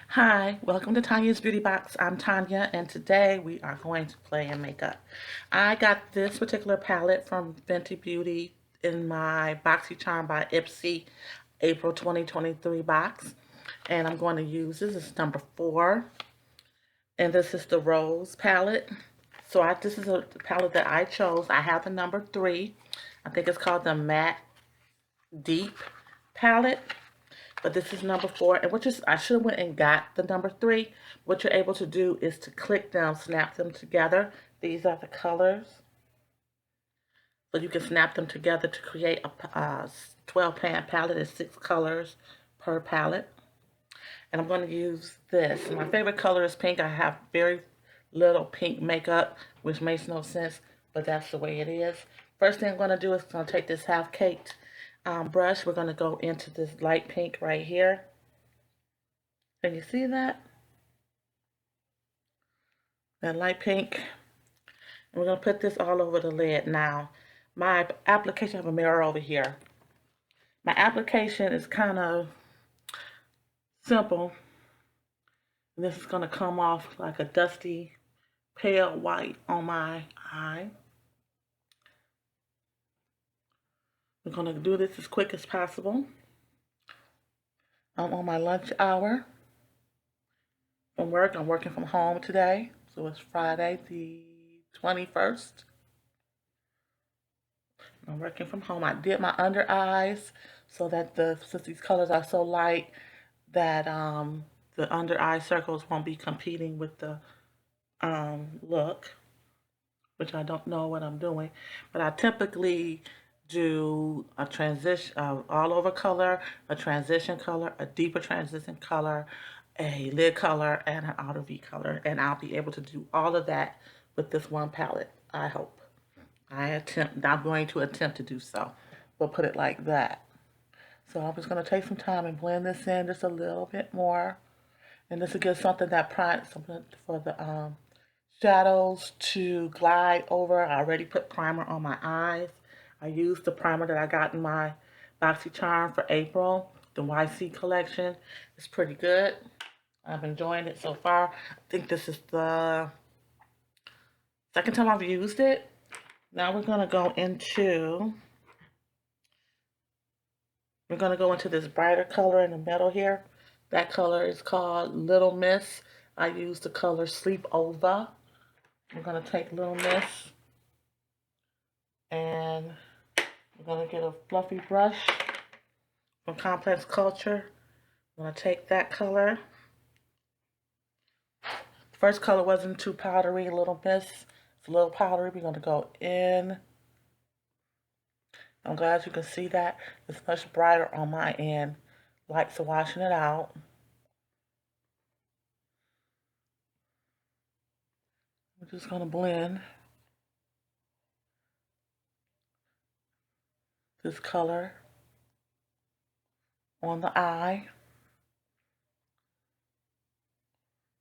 Hi, welcome to Tanya's Beauty Box. I'm Tanya, and today we are going to play in makeup. I got this particular palette from Fenty Beauty in my BoxyCharm by Ipsy April 2023 box, and I'm going to use this is number 4, and this is the Rose palette. This is a palette that I chose. I have the number 3. I think it's called the Matte Deep palette. But this is number 4, and I should have went and got the number 3. What you're able to do is to click them, snap them together. These are the colors. So you can snap them together to create a 12 pan palette. It's 6 colors per palette. And I'm going to use this. My favorite color is pink. I have very little pink makeup, which makes no sense, but that's the way it is. First thing I'm going to do is going to take this half-caked brush. We're going to go into this light pink right here. Can you see that? That light pink. And we're going to put this all over the lid. Now, my application, I have a mirror over here. My application is kind of simple. And this is going to come off like a dusty, pale white on my eye. We're going to do this as quick as possible. I'm on my lunch hour from work. I'm working from home today. So it's Friday the 21st. I'm working from home. I did my under eyes so that since these colors are so light that the under eye circles won't be competing with the look, which I don't know what I'm doing. But I typically do a transition, all over color, a transition color, a deeper transition color, a lid color, and an outer V color. And I'll be able to do all of that with this one palette, I hope. I'm going to attempt to do so. We'll put it like that. So I'm just going to take some time and blend this in just a little bit more. And this will give something for the shadows to glide over. I already put primer on my eyes. I used the primer that I got in my BoxyCharm for April, the YC collection. It's pretty good. I'm enjoying it so far. I think this is the second time I've used it. Now we're going to go into this brighter color in the middle here. That color is called Little Miss. I use the color Sleep Over. We're going to take Little Miss and we're going to get a fluffy brush from Complex Culture. I'm going to take that color. The first color wasn't too powdery, Little Miss. It's a little powdery. We're going to go in. I'm glad you can see that. It's much brighter on my end. Lights are washing it out. We're just going to blend this color on the eye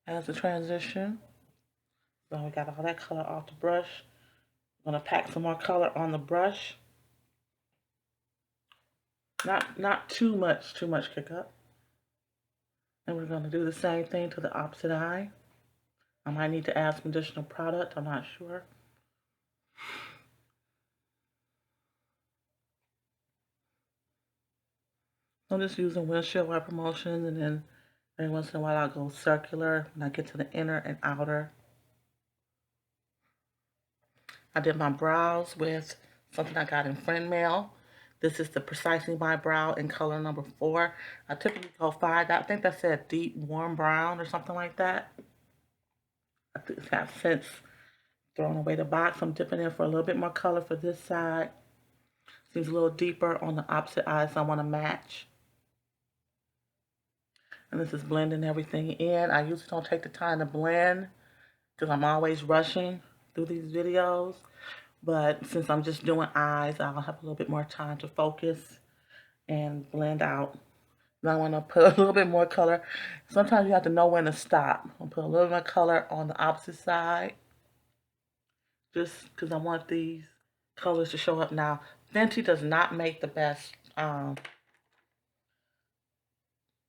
as a transition. So we got all that color off the brush. I'm going to pack some more color on the brush. Not too much kick up. And we're going to do the same thing to the opposite eye. I might need to add some additional product. I'm not sure. I'm just using windshield wiper motion, and then every once in a while I'll go circular when I get to the inner and outer. I did my brows with something I got in friend mail. This is the Precisely My Brow in color number 4. I typically go 5. I think that said deep warm brown or something like that. I have since thrown away the box. I'm dipping in for a little bit more color for this side. Seems a little deeper on the opposite eye, so I want to match. And this is blending everything in. I usually don't take the time to blend because I'm always rushing through these videos. But since I'm just doing eyes, I'll have a little bit more time to focus and blend out. Now I want to put a little bit more color. Sometimes you have to know when to stop. I'll put a little more color on the opposite side, just because I want these colors to show up. Now, Fenty does not make the best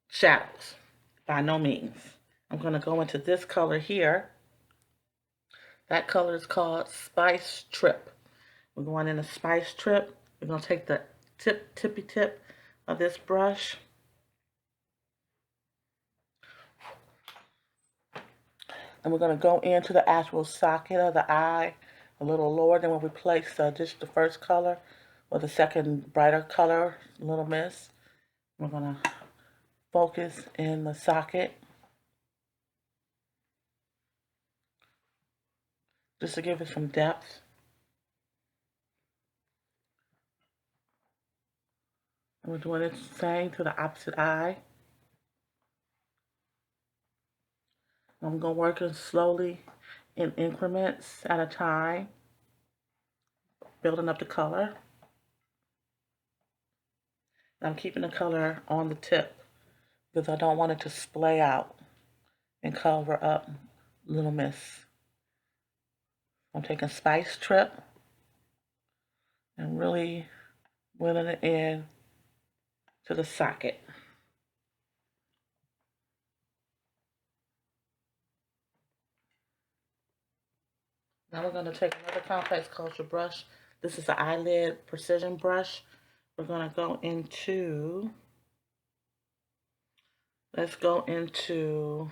shadows. By no means. I'm going to go into this color here. That color is called Spice Trip. We're going in a Spice Trip. We're going to take the tippy tip of this brush, and we're going to go into the actual socket of the eye a little lower than when we place just the first color or the second brighter color, Little Miss. We're going to focus in the socket just to give it some depth. And we're doing the same to the opposite eye. I'm going to work it slowly in increments at a time, building up the color. And I'm keeping the color on the tip because I don't want it to splay out and cover up Little Miss. I'm taking Spice Trip and really blending it in to the socket. Now we're going to take another complex culture brush. This is an eyelid precision brush. We're going to go into, let's go into,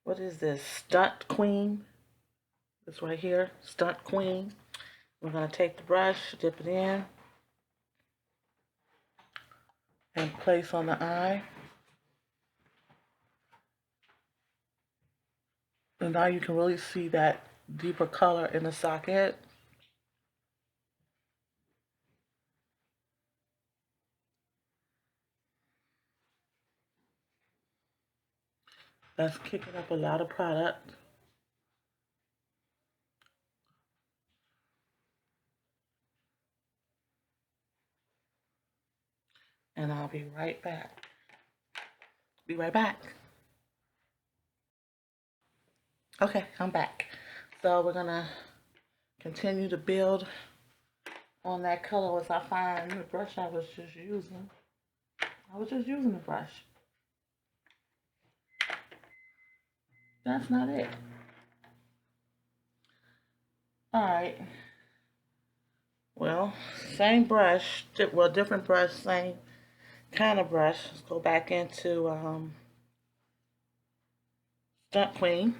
what is this? Stunt Queen. This right here, Stunt Queen. We're going to take the brush, dip it in, and place on the eye. And now you can really see that deeper color in the socket. That's kicking up a lot of product. And I'll be right back. Be right back. Okay, I'm back. So we're gonna continue to build on that color as I find the brush I was just using. I was just using the brush. That's not it. Alright. Well, same brush, well, different brush, same kind of brush. Let's go back into Stunt Queen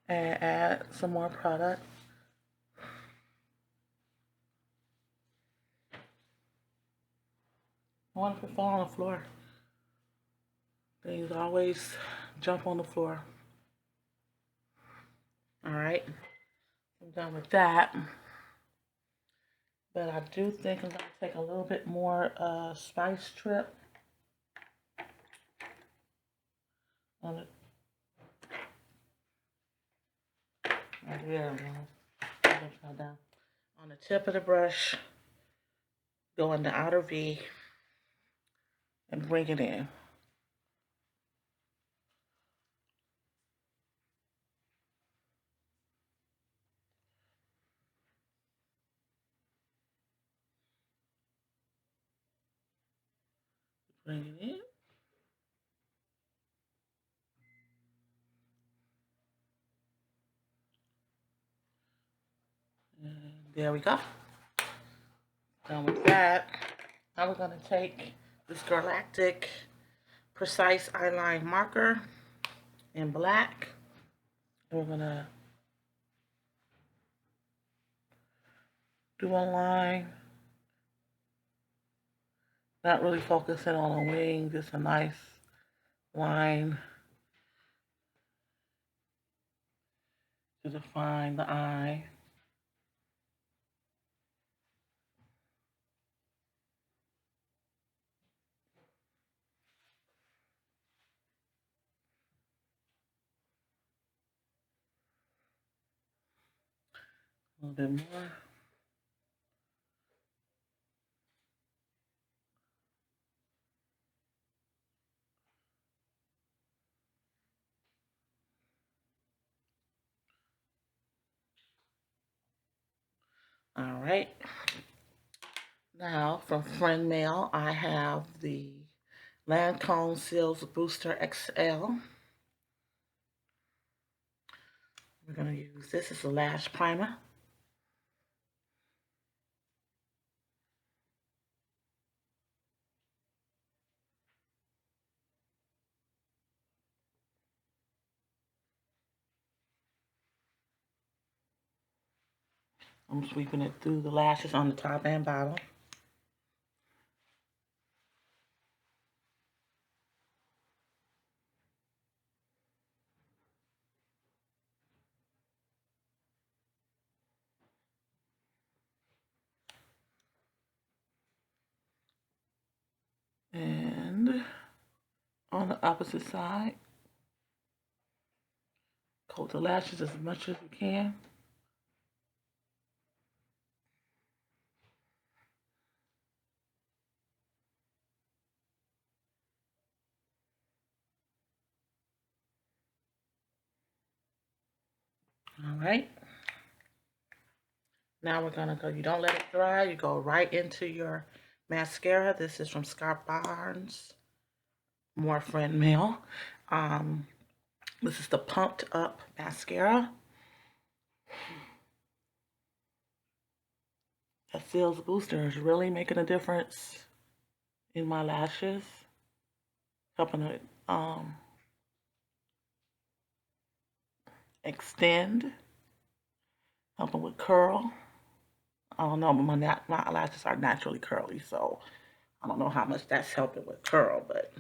and add some more product. I want to fall on the floor. Things always jump on the floor. Alright, I'm done with that. But I do think I'm going to take a little bit more Spice Trip on it. Right there, upside down. On the tip of the brush, go in the outer V and bring it in. Bring it in. And there we go. Done with that. Now we're going to take this Galactic Precise Eyeline Marker in black. And we're going to do a line. Not really focusing on a wing, just a nice line to define the eye. A little bit more. All right. Now, from Friend Mail, I have the Lancome Seals Booster XL. We're going to use this as a lash primer. I'm sweeping it through the lashes on the top and bottom. And on the opposite side, coat the lashes as much as you can. All right. Now we're gonna go, you don't let it dry, you go right into your mascara. This is from Scott Barnes, more Friend Mail. This is the Pumped Up Mascara. That Seals Booster is really making a difference in my lashes, helping it extend, helping with curl. I don't know, but my lashes are naturally curly, so I don't know how much that's helping with curl, but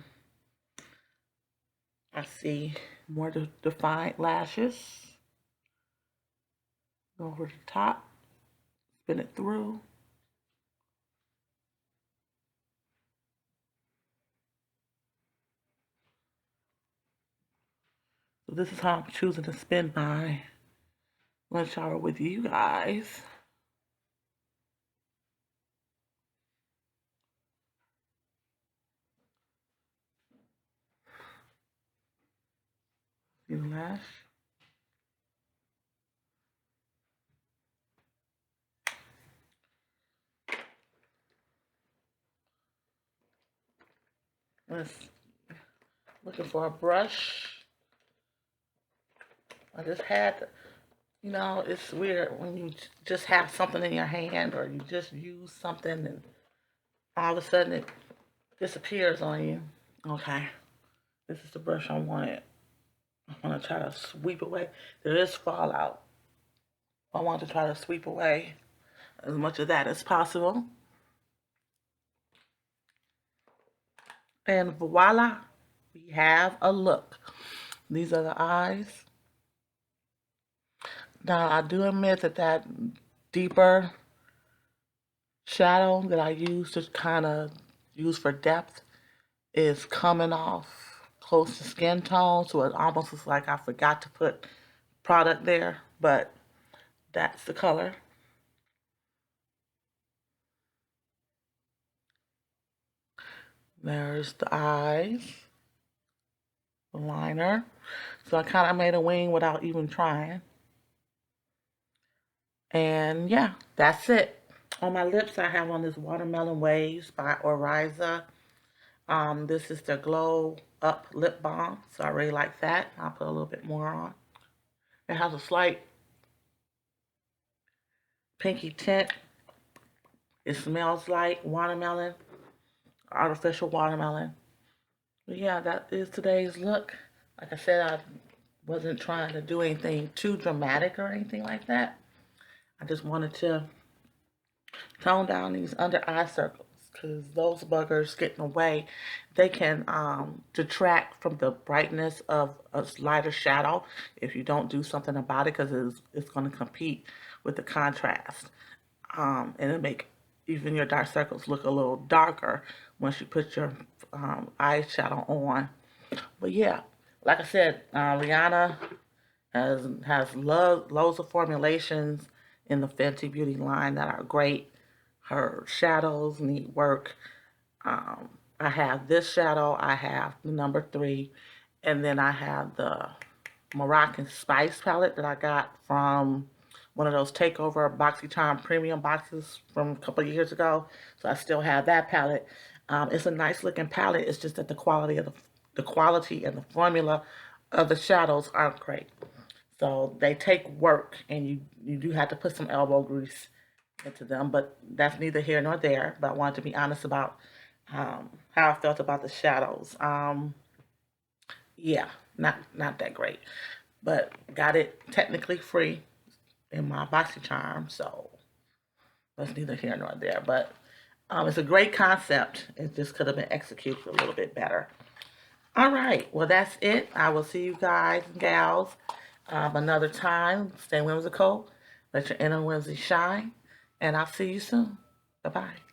I see more defined lashes. Go over the top, spin it through. So this is how I'm choosing to spend my lunch hour with you guys. See the lash? Let's looking for a brush. I just had, you know, it's weird when you just have something in your hand or you just use something and all of a sudden it disappears on you. Okay, this is the brush I wanted. I want to try to sweep away. There is fallout. I want to try to sweep away as much of that as possible. And voila, we have a look. These are the eyes. Now, I do admit that deeper shadow that I use to kind of use for depth is coming off close to skin tone, so it almost looks like I forgot to put product there, but that's the color. There's the eyes, the liner. So I kind of made a wing without even trying. And yeah, that's it. On my lips, I have on this Watermelon Waves by Oriza. This is the Glow Up Lip Balm, so I really like that. I'll put a little bit more on. It has a slight pinky tint. It smells like watermelon, artificial watermelon. But yeah, that is today's look. Like I said, I wasn't trying to do anything too dramatic or anything like that. I just wanted to tone down these under eye circles because those buggers get in the way. They can detract from the brightness of a lighter shadow if you don't do something about it, because it's going to compete with the contrast. And it make even your dark circles look a little darker once you put your eyeshadow on. But yeah, like I said, Rihanna has loads of formulations in the Fenty Beauty line that are great. Her shadows need work. I have this shadow. I have the number 3, and then I have the Moroccan Spice palette that I got from one of those takeover BoxyCharm premium boxes from a couple of years ago. So I still have that palette. It's a nice looking palette. It's just that the quality and the formula of the shadows aren't great. So they take work, and you do have to put some elbow grease into them. But that's neither here nor there. But I wanted to be honest about how I felt about the shadows. Yeah, not that great. But got it technically free in my BoxyCharm, so that's neither here nor there. But it's a great concept. It just could have been executed a little bit better. All right, well, that's it. I will see you guys and gals another time. Stay whimsical. Let your inner whimsy shine. And I'll see you soon. Bye-bye.